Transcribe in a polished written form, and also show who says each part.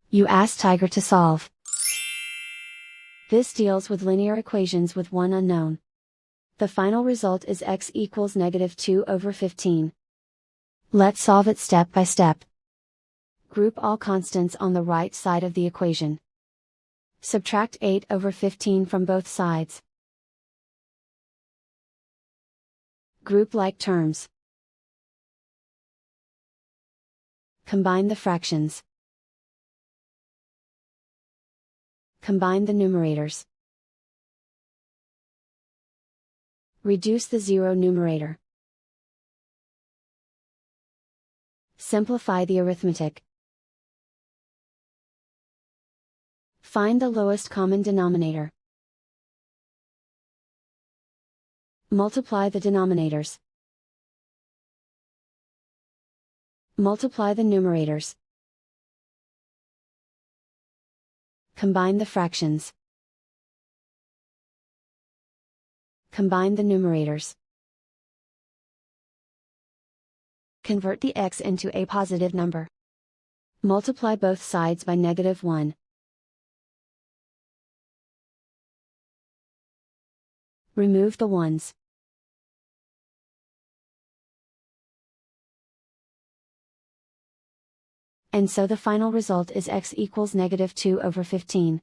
Speaker 1: You ask Tiger to solve. This deals with linear equations with one unknown. The final result is x equals -2/15. Let's solve it step by step. Group all constants on the right side of the equation. Subtract 8/15 from both sides. Group like terms. Combine the fractions. Combine the numerators. Reduce the zero numerator. Simplify the arithmetic. Find the lowest common denominator. Multiply the denominators. Multiply the numerators. Combine the fractions. Combine the numerators. Convert the x into a positive number. Multiply both sides by -1. Remove the ones. And so the final result is x equals -2/15.